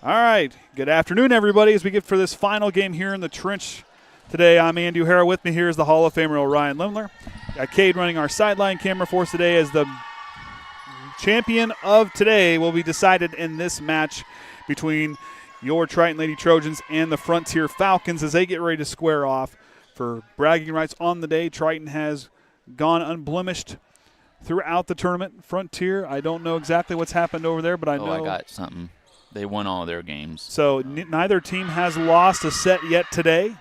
All right, good afternoon, everybody, as we get for this final game here in the Trench today. I'm Andy O'Hara. With me here is the Hall of Famer Ryan Limler. Got Cade running our sideline camera for us today, as the champion of today will be decided in this match between your Triton Lady Trojans and the Frontier Falcons as they get ready to square off for bragging rights on the day. Triton has gone unblemished throughout the tournament. Frontier, I don't know exactly what's happened over there, but I know. I got something. They won all their games. So neither team has lost a set yet today.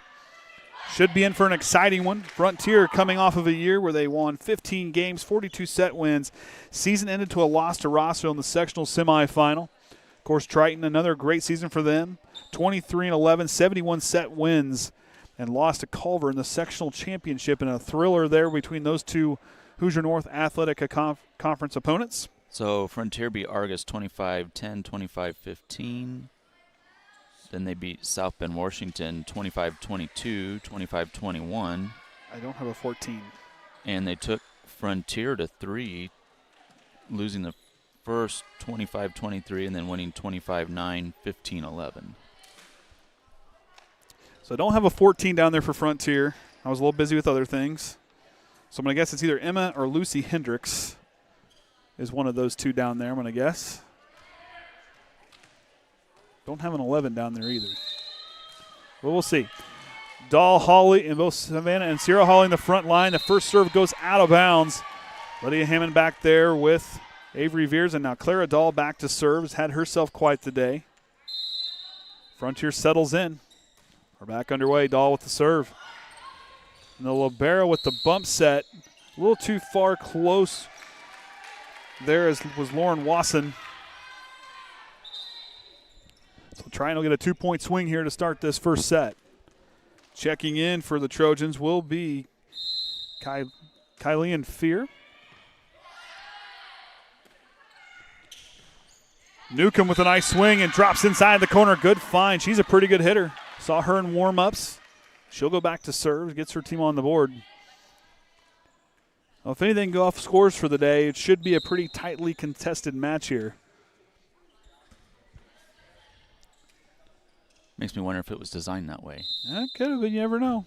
Should be in for an exciting one. Frontier coming off of a year where they won 15 games, 42 set wins. Season ended to a loss to Rossville in the sectional semifinal. Of course, Triton, another great season for them. 23-11, 71 set wins, and lost to Culver in the sectional championship in a thriller there between those two Hoosier North Athletic Conference opponents. So Frontier beat Argus 25-10, 25-15. Then they beat South Bend Washington 25-22, 25-21. I don't have a 14. And they took Frontier to 3, losing the first 25-23 and then winning 25-9, 15-11. So I don't have a 14 down there for Frontier. I was a little busy with other things. So I'm going to guess it's either Emma or Lucy Hendricks is one of those two down there, I'm going to guess. Don't have an 11 down there either. Well, we'll see. Dahl Hawley and both Savannah and Sierra Hawley in the front line. The first serve goes out of bounds. Lydia Hammond back there with Avery Veers, and now Clara Dahl back to serve. Has had herself quite the day. Frontier settles in. We're back underway. Dahl with the serve. And the libero with the bump set. A little too far close there was Lauren Wasson. So Triton will get a 2-point swing here to start this first set. Checking in for the Trojans will be Kylian Fear. Newcomb with a nice swing and drops inside the corner. Good find. She's a pretty good hitter. Saw her in warm-ups. She'll go back to serve, gets her team on the board. Well, if anything go off scores for the day, it should be a pretty tightly contested match here. Makes me wonder if it was designed that way. It could have been. You never know.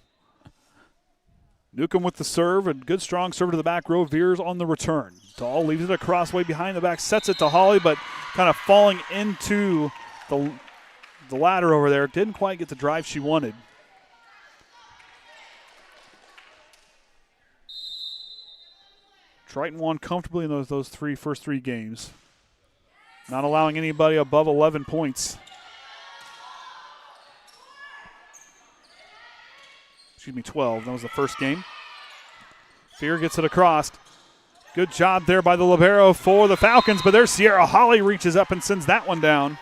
Newcomb with the serve. A good strong serve to the back row. Veers on the return. Dahl leaves it across way behind the back. Sets it to Holly, but kind of falling into the ladder over there. Didn't quite get the drive she wanted. Triton won comfortably in those first three games. Not allowing anybody above 11 points. Excuse me, 12. That was the first game. Fear gets it across. Good job there by the libero for the Falcons, but there's Sierra Holly reaches up and sends that one down.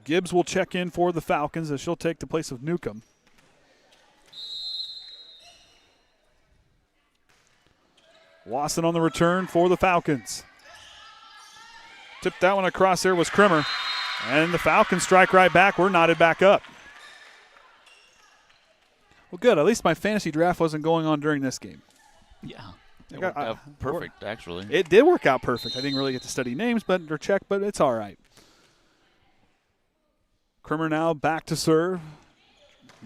Gibbs will check in for the Falcons as she'll take the place of Newcomb. Wasson on the return for the Falcons. Tipped that one across there was Krimmer. And the Falcons strike right back. We're knotted back up. Well, good. At least my fantasy draft wasn't going on during this game. Yeah. It worked out perfect, actually. It did work out perfect. I didn't really get to study names or check, but it's all right. Krimmer now back to serve.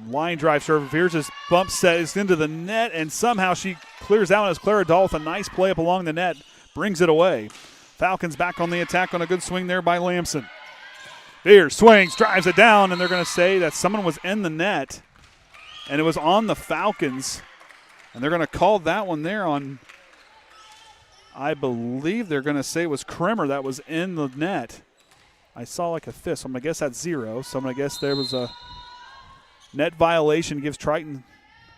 Line drive serve. Veers' bump set is into the net, and somehow she clears out as Clara Dahl with a nice play up along the net. Brings it away. Falcons back on the attack on a good swing there by Lamson. Veers swings, drives it down, and they're going to say that someone was in the net, and it was on the Falcons. And they're going to call that one there on, I believe they're going to say it was Krimmer that was in the net. I saw like a fist, so I'm going to guess that's 0. So I'm going to guess there was a net violation, gives Triton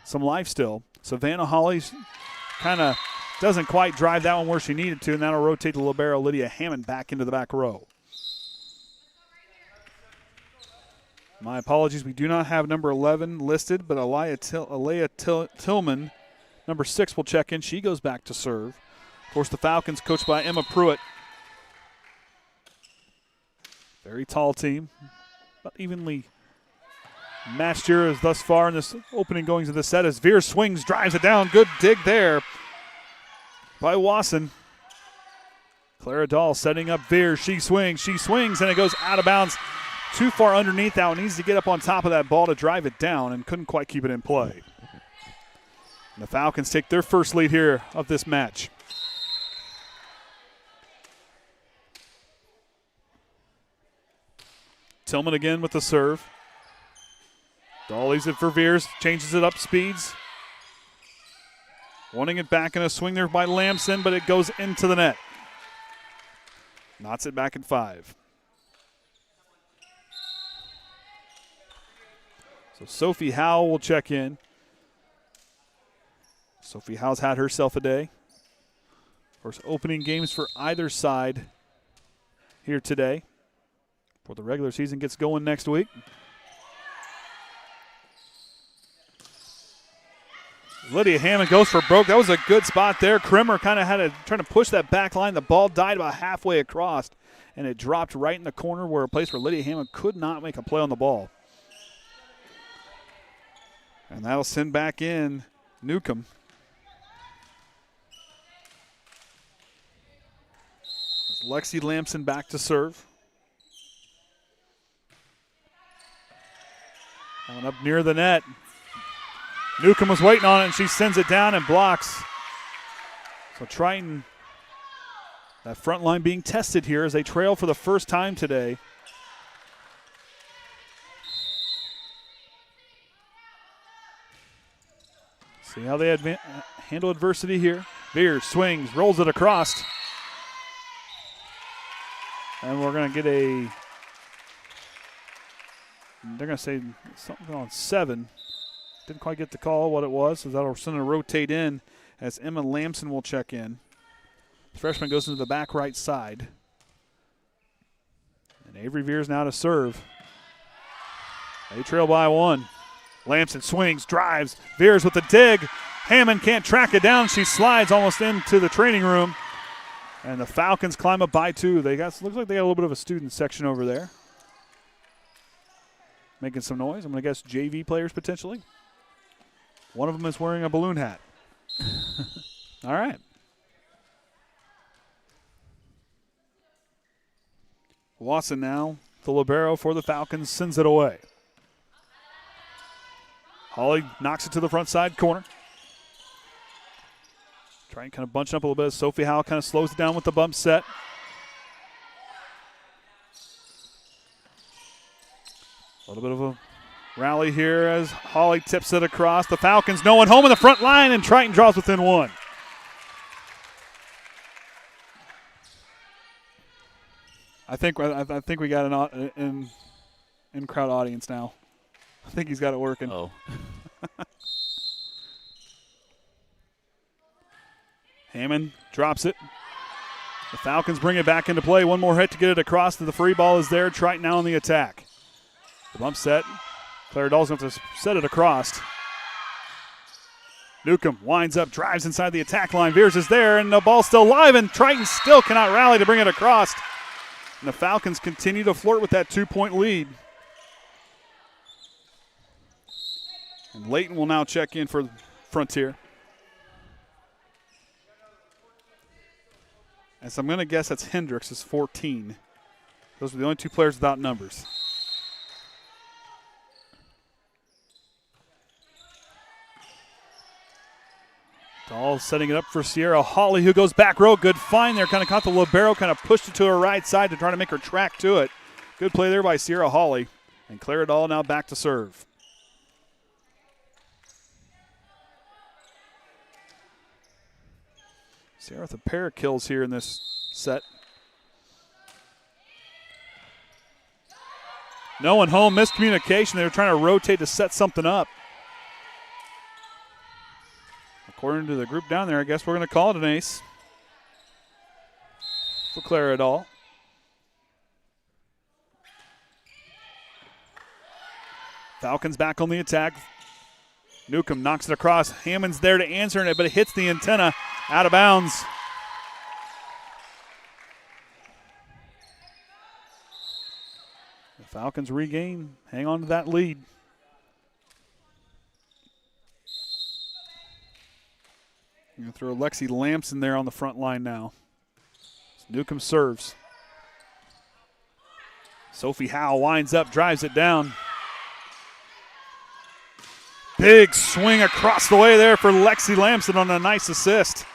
some life still. Savannah Holly kind of doesn't quite drive that one where she needed to, and that'll rotate the libero Lydia Hammond back into the back row. My apologies, we do not have number 11 listed, but Alea Tillman, number 6, will check in. She goes back to serve. Of course, the Falcons, coached by Emma Pruitt. Very tall team, but evenly matched here as thus far in this opening goings of the set as Veer swings, drives it down. Good dig there. by Wasson. Clara Dahl setting up Veers. She swings, and it goes out of bounds. Too far underneath now. Needs to get up on top of that ball to drive it down and couldn't quite keep it in play. And the Falcons take their first lead here of this match. Tillman again with the serve. Dahl leaves it for Veers, changes it up, speeds. Wanting it back in a swing there by Lamson, but it goes into the net. Knots it back at 5. So Sophie Howe will check in. Sophie Howe's had herself a day. Of course, opening games for either side here today before the regular season gets going next week. Lydia Hammond goes for broke. That was a good spot there. Krimmer kind of had to try to push that back line. The ball died about halfway across, and it dropped right in the corner where a place where Lydia Hammond could not make a play on the ball. And that'll send back in Newcomb. As Lexi Lamson back to serve. Coming up near the net. Newcomb was waiting on it, and she sends it down and blocks. So Triton, that front line being tested here as they trail for the first time today. See how they handle adversity here. Veers swings, rolls it across. And we're going to get they're going to say something on 7. Didn't quite get the call what it was, so that'll send a rotate in as Emma Lamson will check in. The freshman goes into the back right side. And Avery Veers now to serve. They trail by 1. Lamson swings, drives. Veers with the dig. Hammond can't track it down. She slides almost into the training room. And the Falcons climb up by 2. Looks like they got a little bit of a student section over there. Making some noise. I'm going to guess JV players potentially. One of them is wearing a balloon hat. All right. Watson now, the libero for the Falcons, sends it away. Holly knocks it to the front side corner. Trying kind of bunch up a little bit. Sophie Howe kind of slows it down with the bump set. A little bit of a rally here as Holly tips it across. The Falcons, no one home in the front line, and Triton draws within 1. I think we got an in-crowd audience now. I think he's got it working. Oh. Hammond drops it. The Falcons bring it back into play. One more hit to get it across. The free ball is there. Triton now on the attack. The bump set. Claire Dahl's going to have to set it across. Newcomb winds up, drives inside the attack line. Veers is there, and the ball's still live, and Triton still cannot rally to bring it across. And the Falcons continue to flirt with that 2-point lead. And Layton will now check in for Frontier. And so I'm going to guess that's Hendricks is 14. Those are the only 2 players without numbers. Dahl setting it up for Sierra Holly, who goes back row. Good find there. Kind of caught the libero, kind of pushed it to her right side to try to make her track to it. Good play there by Sierra Holly. And Clara Dahl now back to serve. Sierra with a pair of kills here in this set. No one home, miscommunication. They were trying to rotate to set something up. According to the group down there, I guess we're going to call it an ace for Clara Dahl. Falcons back on the attack. Newcomb knocks it across. Hammond's there to answer it, but it hits the antenna out of bounds. The Falcons regain, hang on to that lead. You're going to throw Lexi Lamson there on the front line now. Newcomb serves. Sophie Howe winds up, drives it down. Big swing across the way there for Lexi Lamson on a nice assist.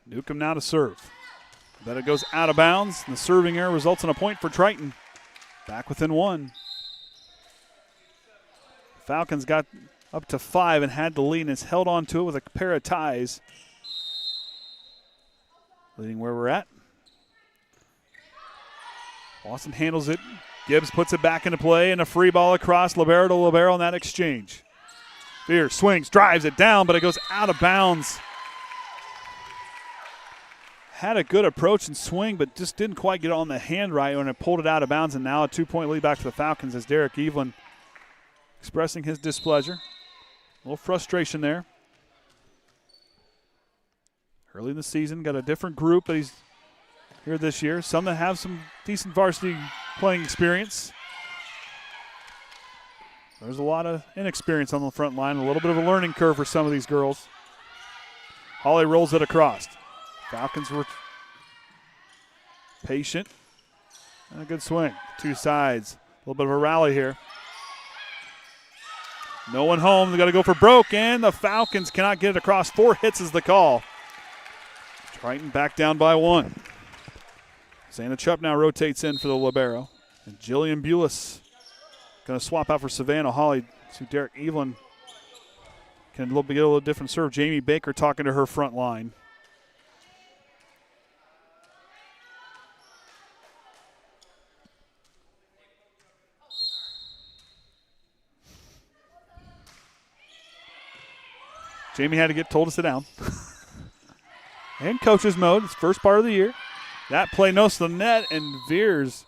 Newcomb now to serve. But it goes out of bounds. The serving error results in a point for Triton. Back within one. Falcons got up to 5 and had the lead and has held on to it with a pair of ties. Leading where we're at. Boston handles it. Gibbs puts it back into play and a free ball across libero to libero in that exchange. Fierce swings, drives it down, but it goes out of bounds. Had a good approach and swing, but just didn't quite get it on the hand right when it pulled it out of bounds, and now a 2-point lead back to the Falcons as Derek Evelyn expressing his displeasure. A little frustration there. Early in the season, got a different group that he's here this year. Some that have some decent varsity playing experience. There's a lot of inexperience on the front line, a little bit of a learning curve for some of these girls. Holly rolls it across. Falcons were patient. And a good swing. Two sides. A little bit of a rally here. No one home. They got to go for broke, and the Falcons cannot get it across. 4 hits is the call. Triton back down by 1. Xana Chupp now rotates in for the libero. And Jillian Bulis going to swap out for Savannah Holly. So Derek Evelyn can get a little different serve. Jamie Baker talking to her front line. Jamie had to get told to sit down. And coach's mode. It's first part of the year. That play nose to the net, and Veers,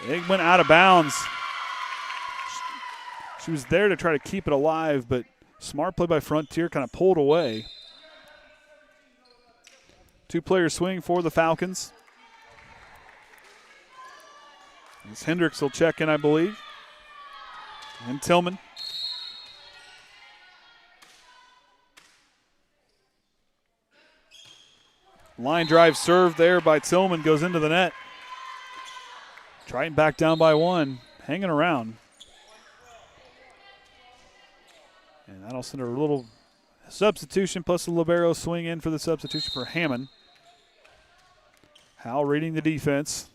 it went out of bounds. She was there to try to keep it alive, but smart play by Frontier, kind of pulled away. 2-player swing for the Falcons. As Hendricks will check in, I believe. And Tillman. Line drive serve there by Tillman goes into the net. Triton back down by 1, hanging around. And that'll send a little substitution plus the libero swing in for the substitution for Hammond. Howell reading the defense.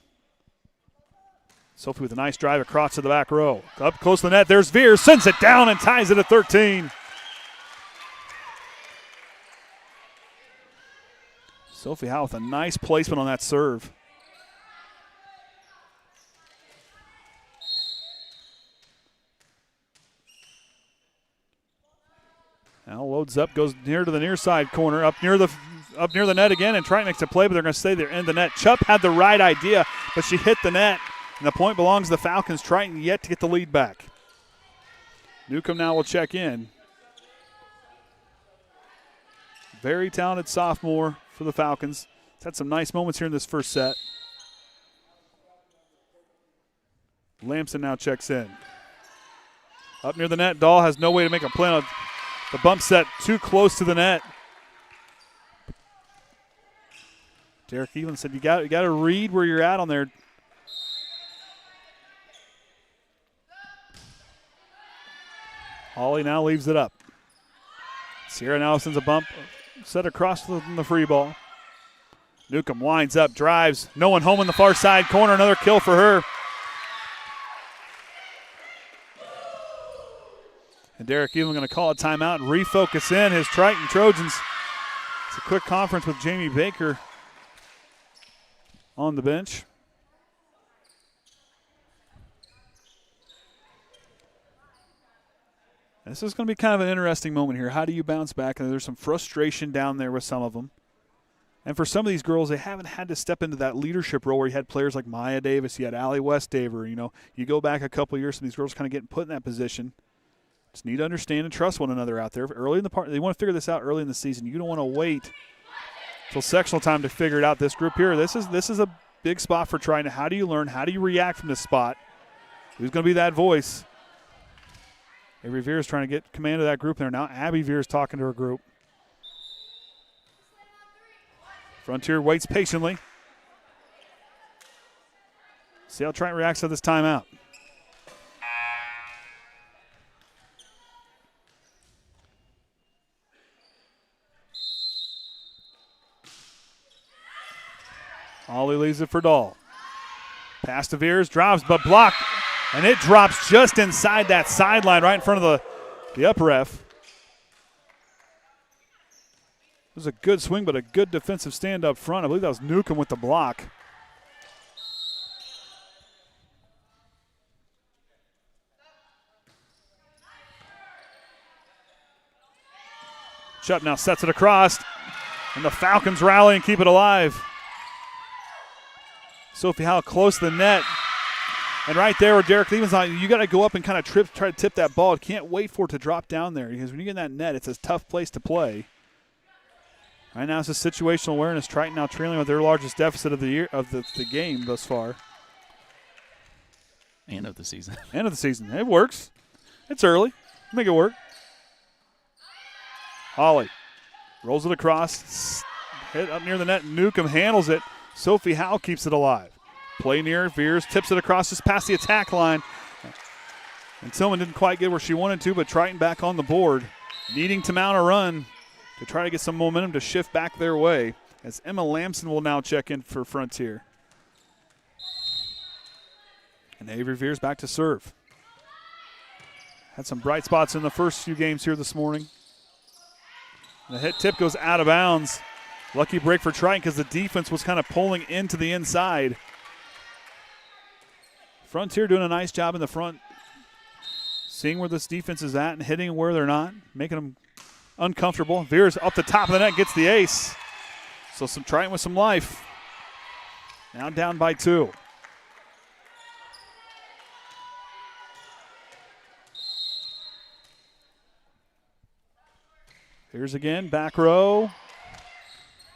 Sophie with a nice drive across to the back row. Up close to the net, there's Veers, sends it down and ties it at 13. Sophie Howe with a nice placement on that serve. Now loads up, goes near to the near side corner, up near the net again, and Triton makes a play, but they're going to stay there in the net. Chupp had the right idea, but she hit the net, and the point belongs to the Falcons. Triton yet to get the lead back. Newcomb now will check in. Very talented sophomore for the Falcons. He's had some nice moments here in this first set. Lamson now checks in. Up near the net, Dahl has no way to make a play on it. The bump set too close to the net. Derek Evelyn said, you got to read where you're at on there. Holly now leaves it up. Sierra now sends a bump set across the free ball. Newcomb winds up, drives. No one home in the far side corner. Another kill for her. And Derek Evelyn going to call a timeout and refocus in his Triton Trojans. It's a quick conference with Jamie Baker on the bench. This is going to be kind of an interesting moment here. How do you bounce back? And there's some frustration down there with some of them. And for some of these girls, they haven't had to step into that leadership role where you had players like Maya Davis, you had Allie Westaver. You know, you go back a couple of years, and these girls kind of getting put in that position. Just need to understand and trust one another out there. Early in the part, they want to figure this out early in the season. You don't want to wait till sectional time to figure it out. This group here, this is a big spot for Triton. How do you learn? How do you react from this spot? Who's going to be that voice? Avery Veer is trying to get command of that group there. Now Abby Veer is talking to her group. Frontier waits patiently. See how Triton reacts to this timeout. Holly leaves it for Dahl. Pass to Veers, drops, but blocked. And it drops just inside that sideline right in front of the up ref. It was a good swing, but a good defensive stand up front. I believe that was Newcomb with the block. Shutt now sets it across, and the Falcons rally and keep it alive. Sophie Howe close to the net. And right there where Derek Levens on, you got to go up and kind of try to tip that ball. Can't wait for it to drop down there because when you get in that net, it's a tough place to play. Right now it's a situational awareness. Triton now trailing with their largest deficit of the year of the game thus far. And of the season. And of the season. It works. It's early. Make it work. Holly rolls it across. Hit up near the net. Newcomb handles it. Sophie Howe keeps it alive. Play near. Veers tips it across just past the attack line. And Tillman didn't quite get where she wanted to, but Triton back on the board. Needing to mount a run to try to get some momentum to shift back their way as Emma Lamson will now check in for Frontier. And Avery Veers back to serve. Had some bright spots in the first few games here this morning. The hit tip goes out of bounds. Lucky break for Triton because the defense was kind of pulling into the inside. Frontier doing a nice job in the front, seeing where this defense is at and hitting where they're not, making them uncomfortable. Veers up the top of the net, gets the ace. So some Triton with some life. Now down by 2. Here's again, back row.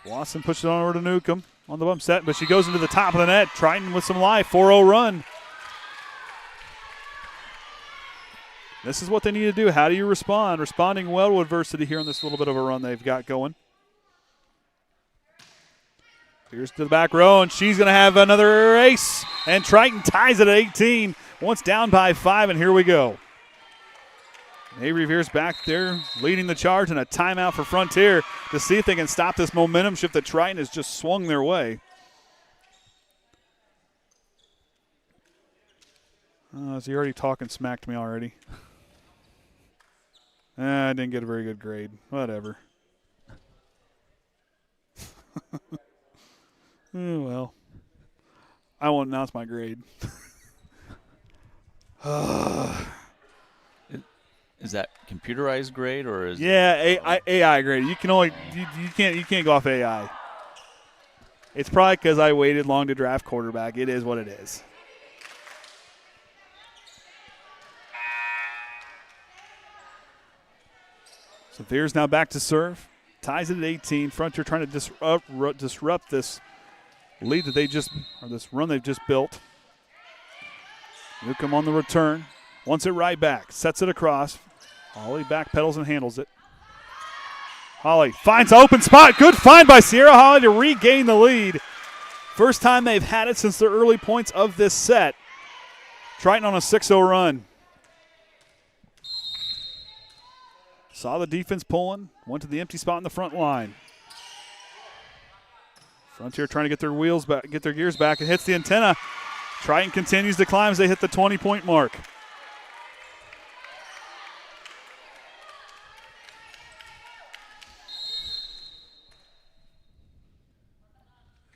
Watson pushes it on over to Newcomb on the bump set, but she goes into the top of the net. Triton with some life, 4-0 run. This is what they need to do. How do you respond? Responding well to adversity here on this little bit of a run they've got going. Here's to the back row, and she's going to have another ace. And Triton ties it at 18. Once down by 5, and here we go. Avery Veers back there leading the charge, and a timeout for Frontier to see if they can stop this momentum shift that Triton has just swung their way. Is he already talking smack to me already? I didn't get a very good grade. Whatever. Well, I won't announce my grade. Is that computerized grade or is AI grade? You can only you can't go off AI. It's probably because I waited long to draft quarterback. It is what it is. So Veers now back to serve. Ties it at 18. Frontier trying to disrupt this lead that this run they've just built. Newcomb on the return. Wants it right back. Sets it across. Holly backpedals and handles it. Holly finds an open spot. Good find by Sierra Holly to regain the lead. First time they've had it since the early points of this set. Triton on a 6-0 run. Saw the defense pulling. Went to the empty spot in the front line. Frontier trying to get their wheels back, get their gears back. It hits the antenna. Triton continues to climb as they hit the 20-point mark.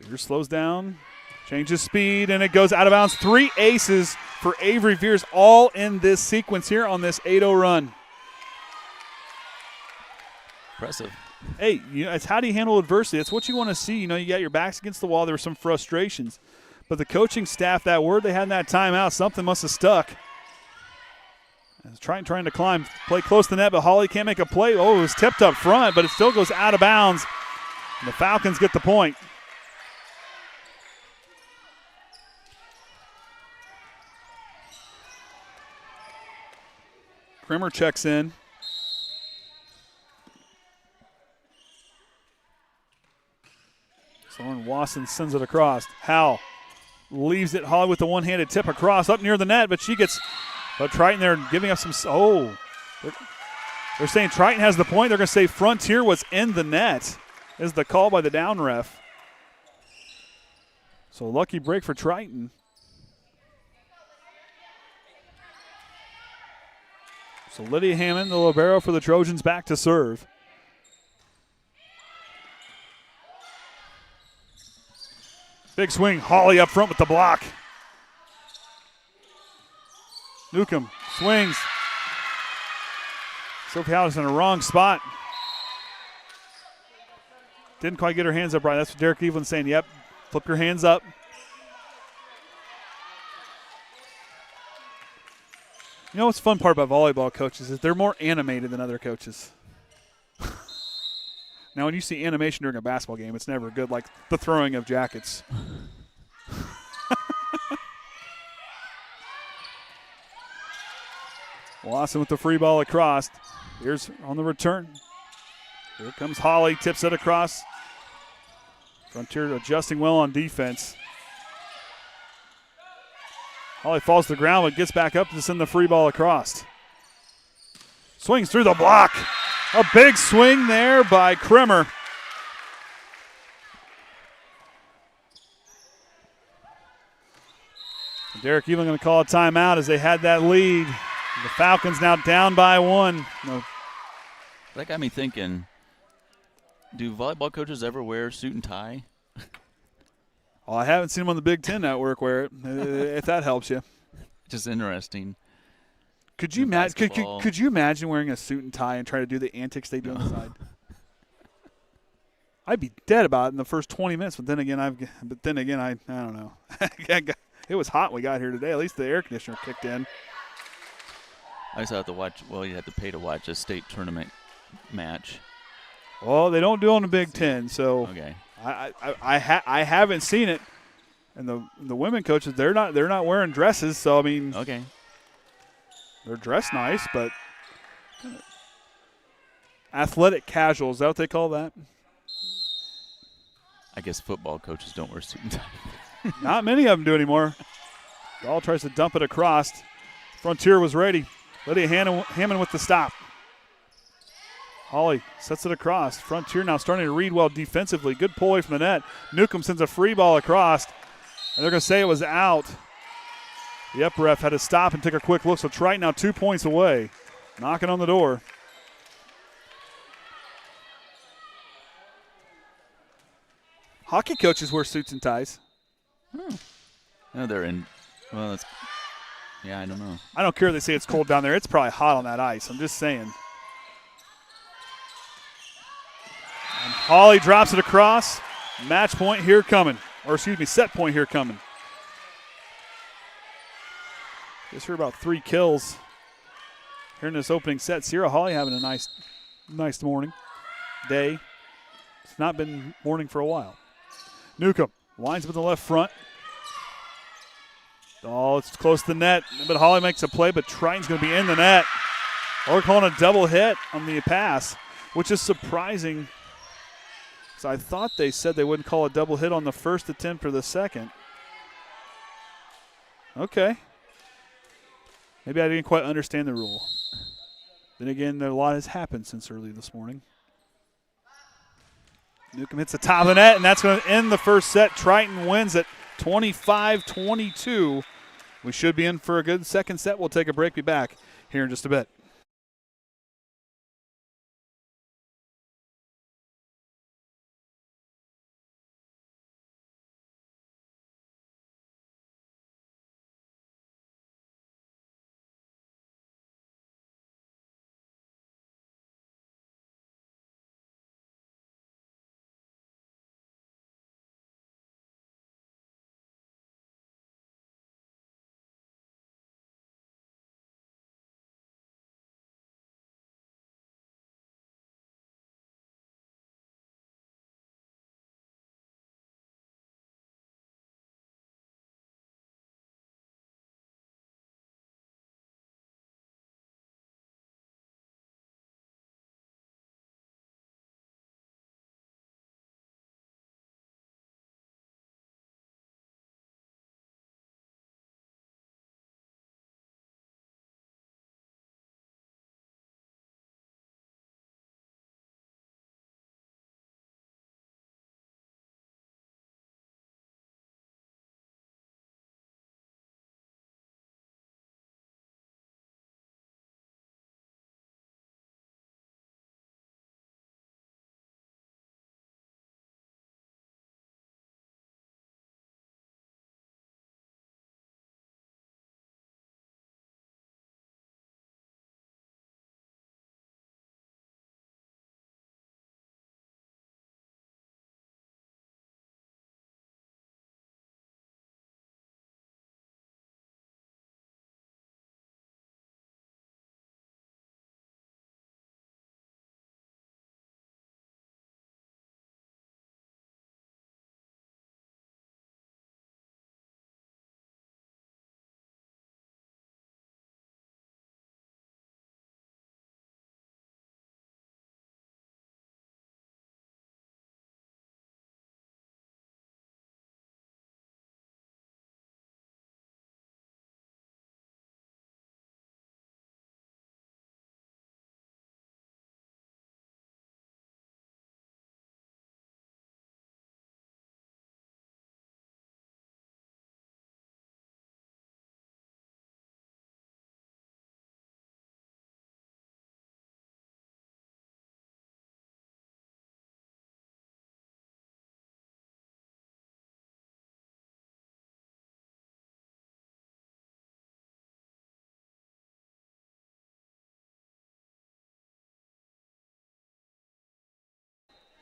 Veers slows down, changes speed, and it goes out of bounds. 3 aces for Avery Veers all in this sequence here on this 8-0 run. impressive? Hey, it's how do you handle adversity? That's what you want to see. You got your backs against the wall. There were some frustrations. But the coaching staff, that word they had in that timeout, something must have stuck. Trying to climb, play close to the net, but Holly can't make a play. Oh, it was tipped up front, but it still goes out of bounds. And the Falcons get the point. Krimmer checks in. Soren Wasson sends it across. Howell leaves it. Holly with the one-handed tip across up near the net, but she gets. But Triton there giving up some. Oh, they're saying Triton has the point. They're going to say Frontier was in the net. Is the call by the down ref. So lucky break for Triton. So Lydia Hammond, the libero for the Trojans, back to serve. Big swing. Holly up front with the block. Newcomb swings. Sophie Howell's in the wrong spot. Didn't quite get her hands up right. That's what Derek Evelyn's saying. Yep, flip your hands up. You know what's the fun part about volleyball coaches is they're more animated than other coaches. Now, when you see animation during a basketball game, it's never good, like the throwing of jackets. Lawson with the free ball across. Here's on the return. Here comes Holly, tips it across. Frontier adjusting well on defense. Holly falls to the ground but gets back up to send the free ball across. Swings through the block. A big swing there by Krimmer. Derek Evelyn going to call a timeout as they had that lead. The Falcons now down by one. No. That got me thinking, do volleyball coaches ever wear suit and tie? Well, I haven't seen them on the Big Ten Network wear it, if that helps you. Just interesting. Could you imagine wearing a suit and tie and try to do the antics they do on the side? I'd be dead about it in the first 20 minutes, but then again, I don't know. It was hot when we got here today. At least the air conditioner kicked in. I just have to watch. Well, you had to pay to watch a state tournament match. Well, they don't do it on the Big Ten, so okay. I haven't seen it. And the women coaches, they're not wearing dresses, so I mean, okay, they're dressed nice, but athletic casual, is that what they call that? I guess football coaches don't wear suit and tie. Not many of them do anymore. Dahl tries to dump it across. Frontier was ready. Lydia Hammond with the stop. Holly sets it across. Frontier now starting to read well defensively. Good pull away from the net. Newcomb sends a free ball across, and they're going to say it was out. The up ref had to stop and take a quick look, so Triton now 2 points away. Knocking on the door. Hockey coaches wear suits and ties. No, they're in. Well, yeah, I don't know. I don't care if they say it's cold down there. It's probably hot on that ice. I'm just saying. And Holly drops it across. Match point here coming. Or excuse me, set point here coming. Gives her about 3 kills here in this opening set. Sierra Holly having a nice morning, day. It's not been morning for a while. Newcomb lines up in the left front. Oh, it's close to the net, but Holly makes a play, but Triton's going to be in the net. Or calling a double hit on the pass, which is surprising. So I thought they said they wouldn't call a double hit on the first attempt or the second. Okay. Maybe I didn't quite understand the rule. Then again, a lot has happened since early this morning. Newcomb hits the top of the net, and that's going to end the first set. Triton wins it 25-22. We should be in for a good second set. We'll take a break, be back here in just a bit.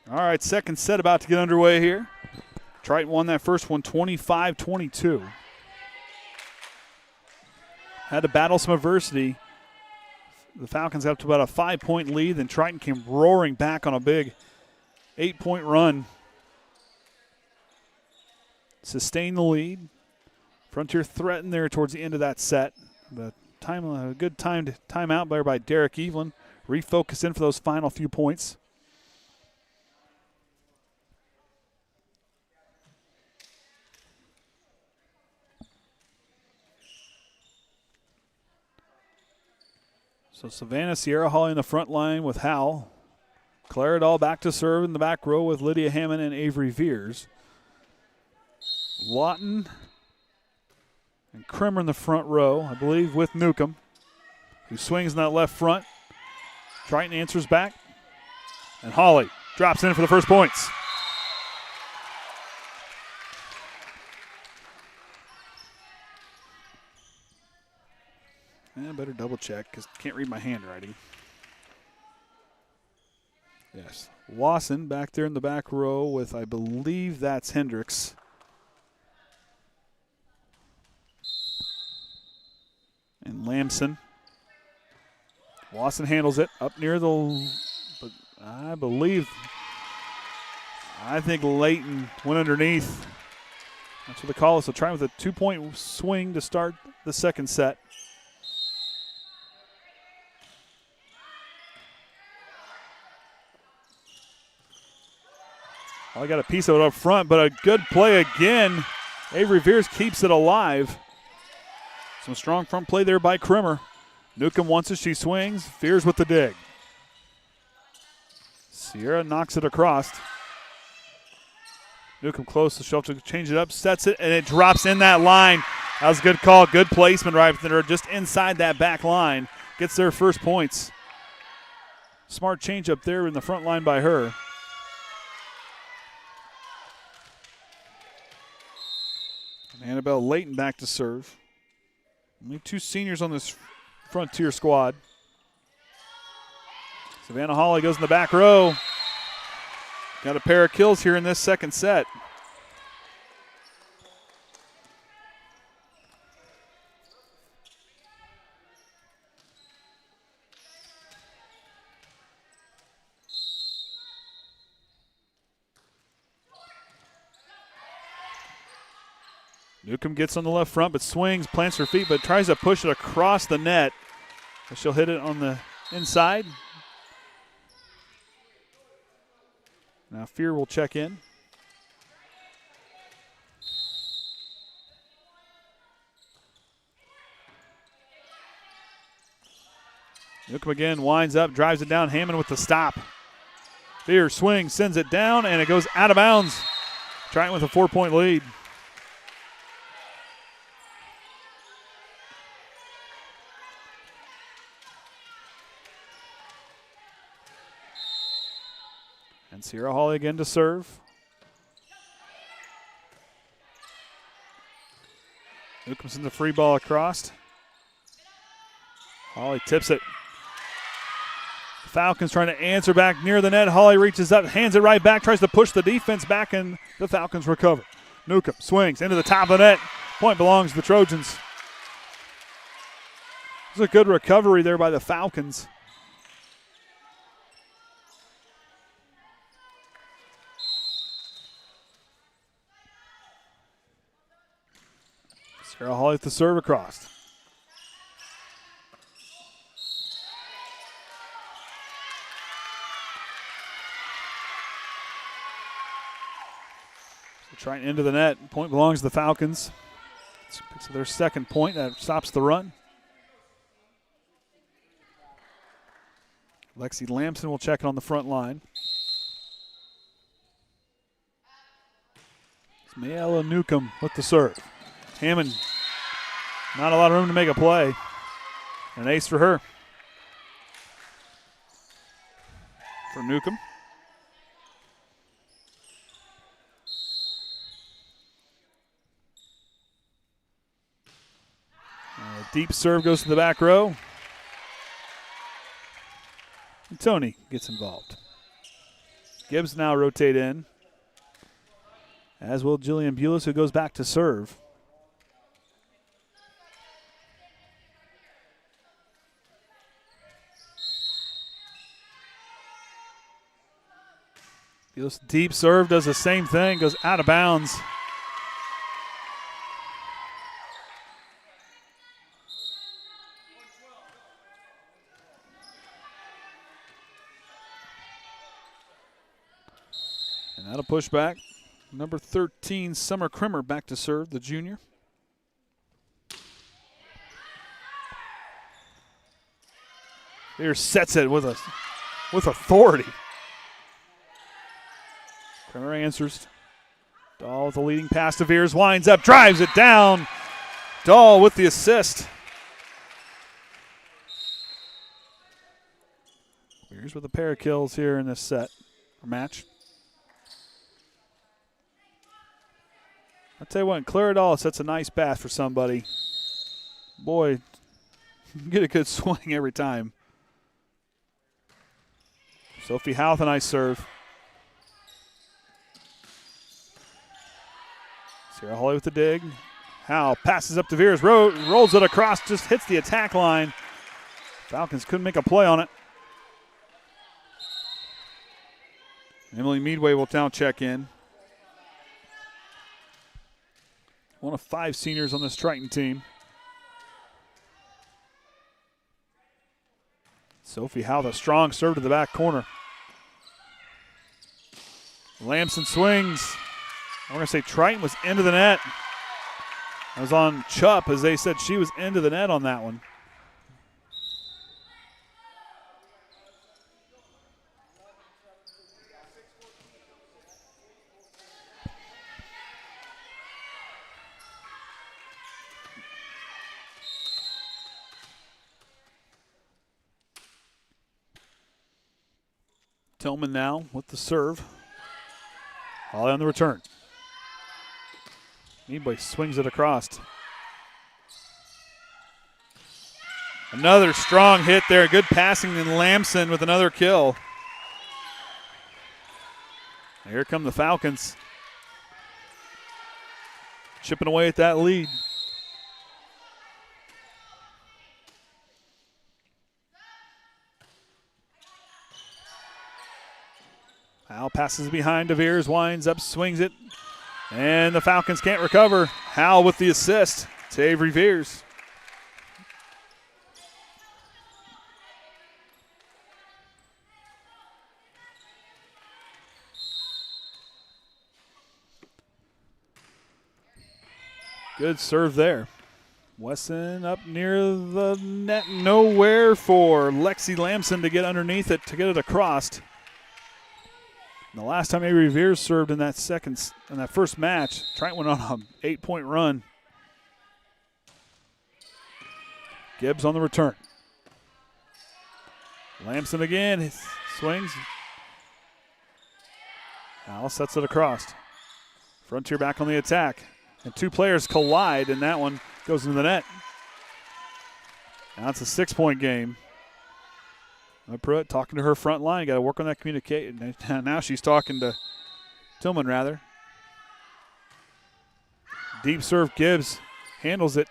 All right, second set about to get underway here. Triton won that first one 25-22. Had to battle some adversity. The Falcons got up to about a 5-point lead, then Triton came roaring back on a big 8-point run. Sustained the lead. Frontier threatened there towards the end of that set. But a good timeout there by Derek Evelyn. Refocus in for those final few points. So Savannah Sierra Hawley in the front line with Howell. Claridol back to serve in the back row with Lydia Hammond and Avery Veers. Lawton and Krimmer in the front row, I believe, with Newcomb, who swings in that left front. Triton answers back. And Hawley drops in for the first points. I better double check because I can't read my handwriting. Yes. Lawson back there in the back row with, I believe that's Hendricks. And Lamson. Lawson handles it up near but I think Layton went underneath. That's what they call it. So try with a 2-point swing to start the second set. I got a piece of it up front, but a good play again. Avery Veers keeps it alive. Some strong front play there by Krimmer. Newcomb wants it, she swings. Veers with the dig. Sierra knocks it across. Newcomb close, so she'll have to change it up, sets it, and it drops in that line. That was a good call, good placement right there, just inside that back line. Gets their first points. Smart change up there in the front line by her. Annabelle Layton back to serve. Only 2 seniors on this Frontier squad. Savannah Hawley goes in the back row. Got a pair of kills here in this second set. Newcomb gets on the left front, but swings, plants her feet, but tries to push it across the net. So she'll hit it on the inside. Now Fear will check in. Newcomb again winds up, drives it down. Hammond with the stop. Fear swings, sends it down, and it goes out of bounds. Triton with a 4-point lead. And Sierra Hawley again to serve. Newcomb sends the free ball across. Hawley tips it. Falcons trying to answer back near the net. Hawley reaches up, hands it right back, tries to push the defense back, and the Falcons recover. Newcomb swings into the top of the net. Point belongs to the Trojans. This is a good recovery there by the Falcons. Sierra Hawley with the serve across. So trying into the net. Point belongs to the Falcons. It's picks up their second point. That stops the run. Lexi Lamson will check it on the front line. It's Mayella Newcomb with the serve. Hammond, not a lot of room to make a play. An ace for her. For Newcomb. Deep serve goes to the back row. And Tourney gets involved. Gibbs now rotate in, as will Jillian Bulis, who goes back to serve. Bulis deep serve, does the same thing, goes out of bounds. And that'll push back. Number 13, Summer Krimmer, back to serve, the junior. Here sets it with authority. Krimmer answers. Dahl with the leading pass to Veers, winds up, drives it down. Dahl with the assist. Veers with a pair of kills here in this set or match. I'll tell you what, Clara Dahl sets a nice pass for somebody. Boy, get a good swing every time. Sophie Howe with a nice serve. Sarah Hawley with the dig. Howe passes up to Veers, rolls it across, just hits the attack line. Falcons couldn't make a play on it. Emily Meadway will now check in. One of 5 seniors on this Triton team. Sophie Howe, the strong serve to the back corner. Lamson swings. I'm going to say Triton was into the net. I was on Chupp as they said she was into the net on that one. Tillman now with the serve. Holly on the return. Meadway swings it across. Another strong hit there. Good passing in Lamson with another kill. Here come the Falcons. Chipping away at that lead. Howe passes behind to Veers, winds up, swings it, and the Falcons can't recover. Howe with the assist to Avery Veers. Good serve there. Wesson up near the net, nowhere for Lexi Lamson to get underneath it, to get it across. And the last time Avery Veers served in that first match, Triton went on an 8-point run. Gibbs on the return. Lamson again, swings. Al sets it across. Frontier back on the attack. And 2 players collide, and that one goes into the net. Now it's a 6-point game. Pruitt talking to her front line. Got to work on that communication. Now she's talking to Tillman, rather. Deep serve, Gibbs handles it.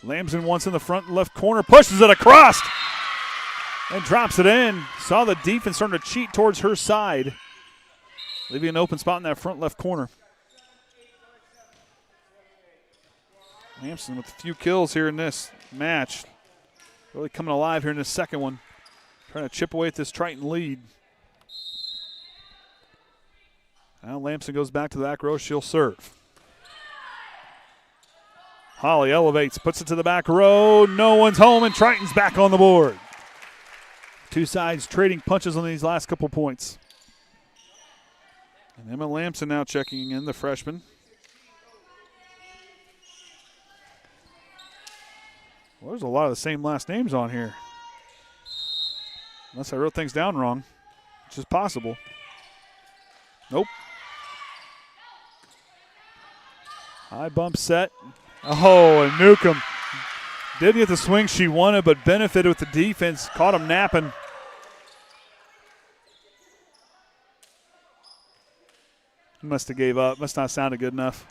Lamson once in the front left corner, pushes it across, and drops it in. Saw the defense starting to cheat towards her side, leaving an open spot in that front left corner. Lamson with a few kills here in this match. Really coming alive here in this second one. Trying to chip away at this Triton lead. Now Lamson goes back to the back row. She'll serve. Holly elevates, puts it to the back row. No one's home, and Triton's back on the board. 2 sides trading punches on these last couple points. And Emma Lamson now checking in, the freshman. Well, there's a lot of the same last names on here. Unless I wrote things down wrong, which is possible. Nope. High bump set. Oh, and Newcomb didn't get the swing she wanted, but benefited with the defense. Caught him napping. He must have gave up. Must not have sounded good enough.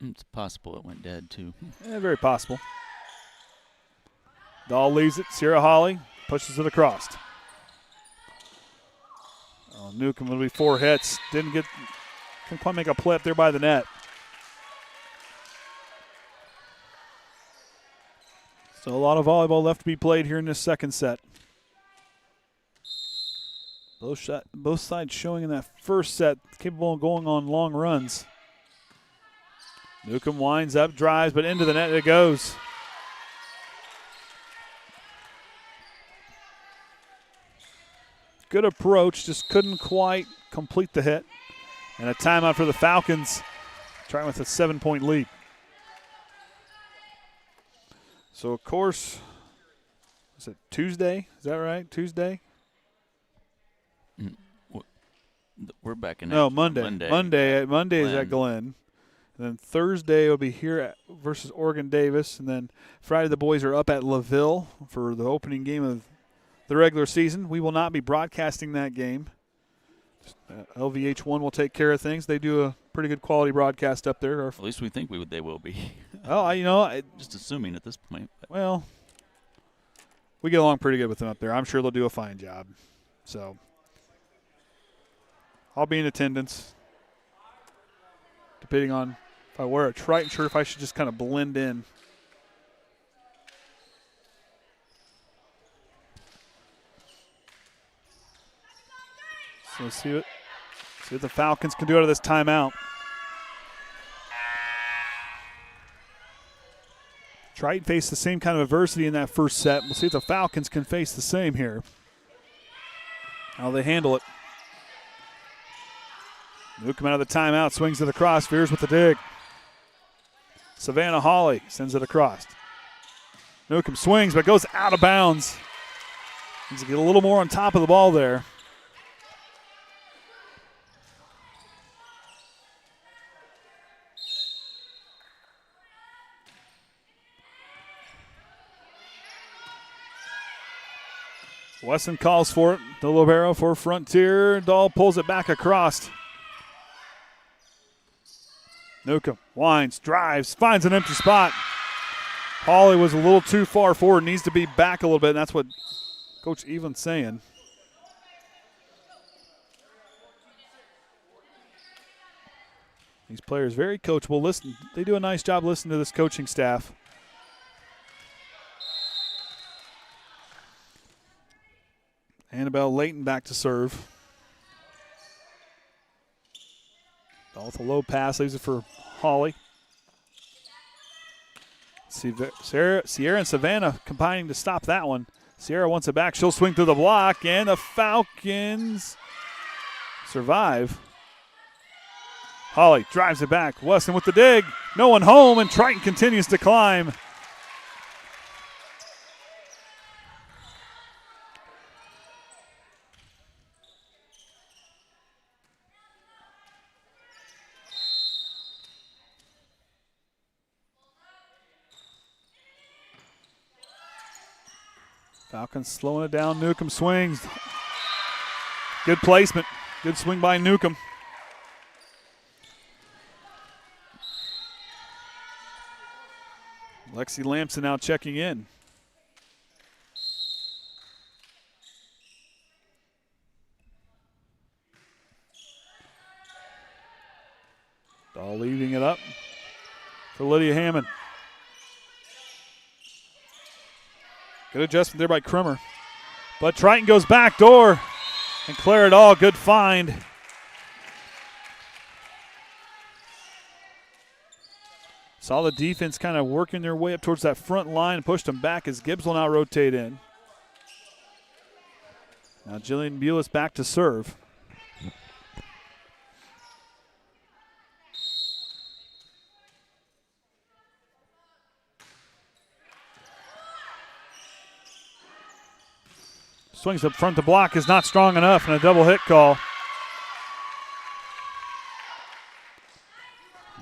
It's possible it went dead, too. Yeah, very possible. Dahl leaves it. Sierra Holly pushes it across. Oh, Newcomb will be 4 hits. Couldn't quite make a play up there by the net. So a lot of volleyball left to be played here in this second set. Both sides showing in that first set capable of going on long runs. Newcomb winds up, drives, but into the net it goes. Good approach, just couldn't quite complete the hit. And a timeout for the Falcons, trying with a 7-point lead. So, of course, is it Tuesday? Is that right? Tuesday? We're back in. No, Monday. Monday is at Glenn. And then Thursday will be here versus Oregon Davis. And then Friday the boys are up at LaVille for the opening game of the regular season. We will not be broadcasting that game. LVH1 will take care of things. They do a pretty good quality broadcast up there. At least we think they will be. Oh, just assuming at this point. Well, we get along pretty good with them up there. I'm sure they'll do a fine job. So I'll be in attendance. Depending on if I wear a Triton shirt, if I should just kind of blend in. So see what the Falcons can do out of this timeout. Triton faced the same kind of adversity in that first set. We'll see if the Falcons can face the same here. How they handle it. Newcomb out of the timeout, swings it across, veers with the dig. Savannah Holly sends it across. Newcomb swings, but goes out of bounds. Needs to get a little more on top of the ball there. Wesson calls for it. The libero for Frontier. Dahl pulls it back across. Newcomb winds, drives, finds an empty spot. Holly was a little too far forward, needs to be back a little bit, and that's what Coach Evelyn's saying. These players very coachable. Listen, they do a nice job listening to this coaching staff. Annabelle Layton back to serve. Dahl with a low pass, leaves it for Holly. Sierra and Savannah combining to stop that one. Sierra wants it back. She'll swing through the block, and the Falcons survive. Holly drives it back. Weston with the dig. No one home, and Triton continues to climb. Falcons slowing it down. Newcomb swings. Good placement. Good swing by Newcomb. Lexi Lamson now checking in. Dahl leaving it up for Lydia Hammond. Good adjustment there by Krimmer. But Triton goes back door and clear it all. Good find. Saw the defense kind of working their way up towards that front line and pushed them back as Gibbs will now rotate in. Now Jillian Bulis back to serve. Swings up front. The block is not strong enough, and a double hit call.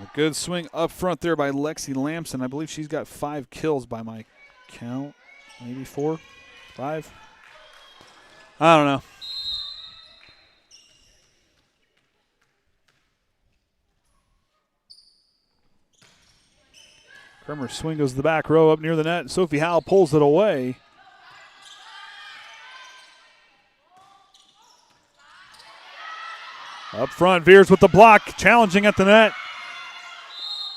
A good swing up front there by Lexi Lamson. I believe she's got 5 kills by my count. Maybe 4, 5. I don't know. Kremer's swing goes to the back row up near the net. Sophie Howell pulls it away. Up front, Veers with the block, challenging at the net.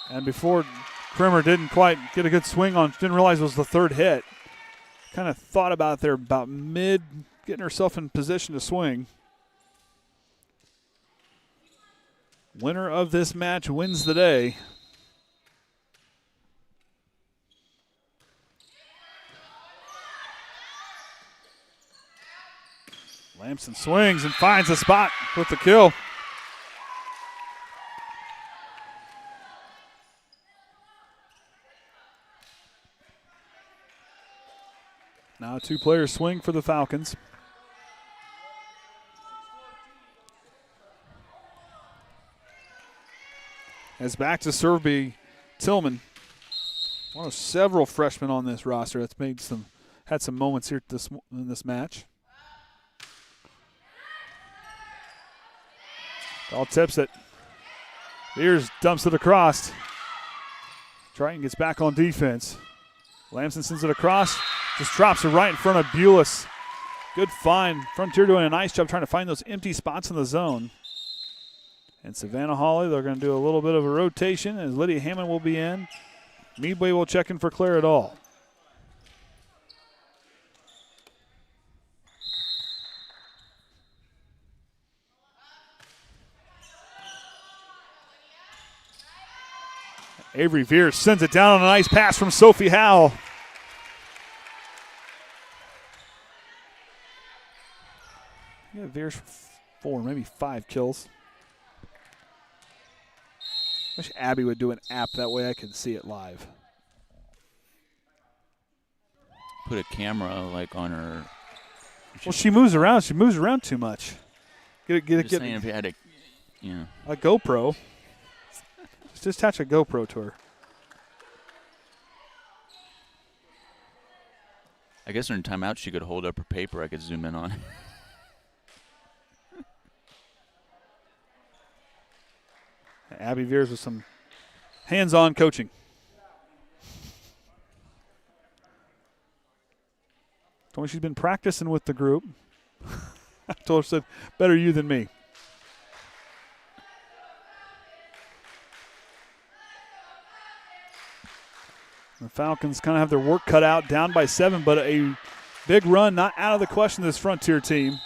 And before Kremer didn't quite get a good swing on, didn't realize it was the third hit. Kind of thought about it there about mid, getting herself in position to swing. Winner of this match wins the day. Lamson swings and finds a spot with the kill. Now 2 players swing for the Falcons. As back to serve be Tillman. One of several freshmen on this roster that's had some moments here in this match. All tips it. Veers dumps it across. Triton gets back on defense. Lamson sends it across. Just drops it right in front of Bulis. Good find. Frontier doing a nice job trying to find those empty spots in the zone. And Savannah Hawley, they're going to do a little bit of a rotation as Lydia Hammond will be in. Meadway will check in for Claire Dahl. Avery Veers sends it down on a nice pass from Sophie Howell. Yeah, Veers for 4, maybe 5 kills. Wish Abby would do an app that way I could see it live. Put a camera like on her. Well, she moves around. She moves around too much. Get saying if you had a GoPro. Just attach a GoPro to her. I guess during timeout she could hold up her paper. I could zoom in on. Abby Veers with some hands-on coaching. Told me she's been practicing with the group. I told her, said, better you than me. The Falcons kind of have their work cut out, down by 7, but a big run not out of the question this Frontier team.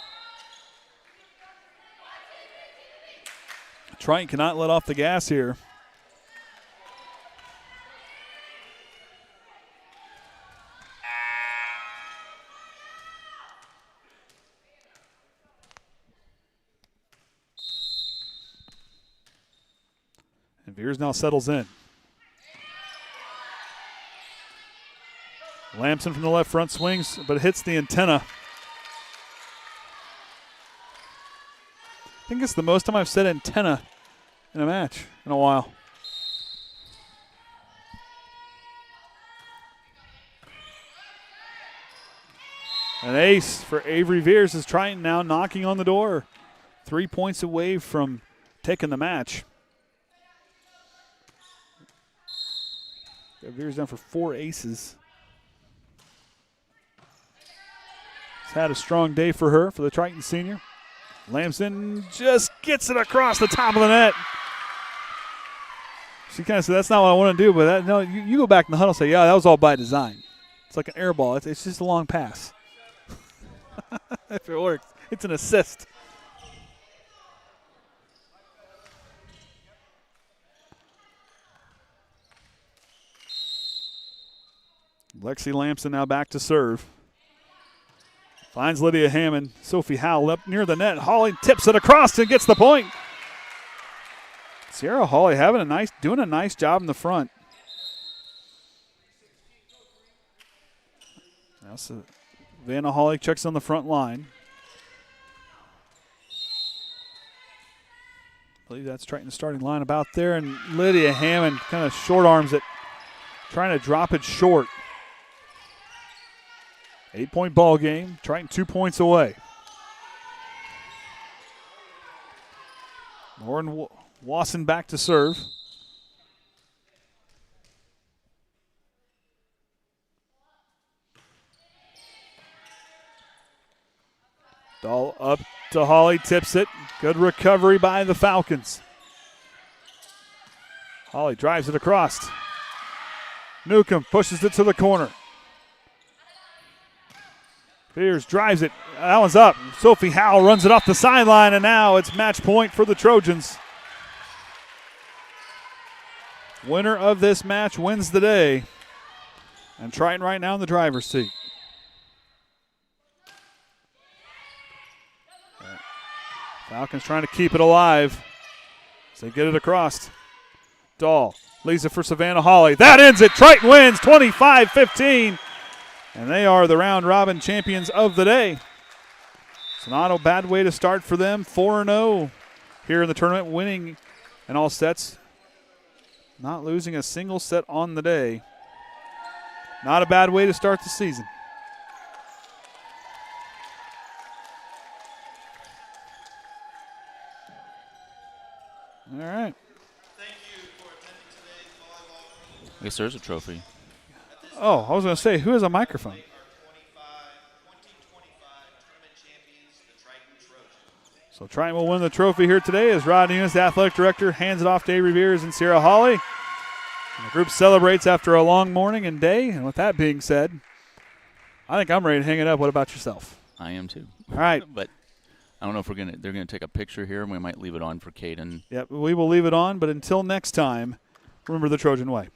Triton cannot let off the gas here. And Veers now settles in. Lamson from the left front swings, but hits the antenna. I think it's the most time I've said antenna in a match in a while. An ace for Avery Veers is Triton now knocking on the door. 3 points away from taking the match. Got Veers down for 4 aces. It's had a strong day for her, for the Triton senior. Lamson just gets it across the top of the net. She kind of said, that's not what I want to do, but no, you go back in the huddle and say, yeah, that was all by design. It's like an air ball. It's just a long pass. If it works, it's an assist. Lexi Lamson now back to serve. Finds Lydia Hammond. Sophie Howell up near the net. Hawley tips it across and gets the point. Sierra Hawley doing a nice job in the front. Now Savannah Hawley checks on the front line. I believe that's Triton's starting line about there. And Lydia Hammond kind of short arms it, trying to drop it short. 8-point ball game. Triton 2 points away. Lauren Wasson back to serve. Dahl up to Holly, tips it. Good recovery by the Falcons. Holly drives it across. Newcomb pushes it to the corner. Fears drives it. That one's up. Sophie Howell runs it off the sideline, and now it's match point for the Trojans. Winner of this match wins the day. And Triton right now in the driver's seat. Falcons trying to keep it alive as they get it across. Dahl leaves it for Savannah Holly. That ends it. Triton wins 25-15. And they are the round robin champions of the day. It's not a bad way to start for them. 4-0 here in the tournament, winning in all sets. Not losing a single set on the day. Not a bad way to start the season. All right. Thank you for attending today's volleyball. I guess there's a trophy. Oh, I was going to say, who has a microphone? Our 2025 tournament champions, the Triton Trojans. So Triton will win the trophy here today as Rod Nunes, the athletic director, hands it off to Avery Beers and Sierra Holly. And the group celebrates after a long morning and day. And with that being said, I think I'm ready to hang it up. What about yourself? I am too. All right. But I don't know if they're gonna take a picture here, and we might leave it on for Caden. Yep, we will leave it on. But until next time, remember the Trojan way.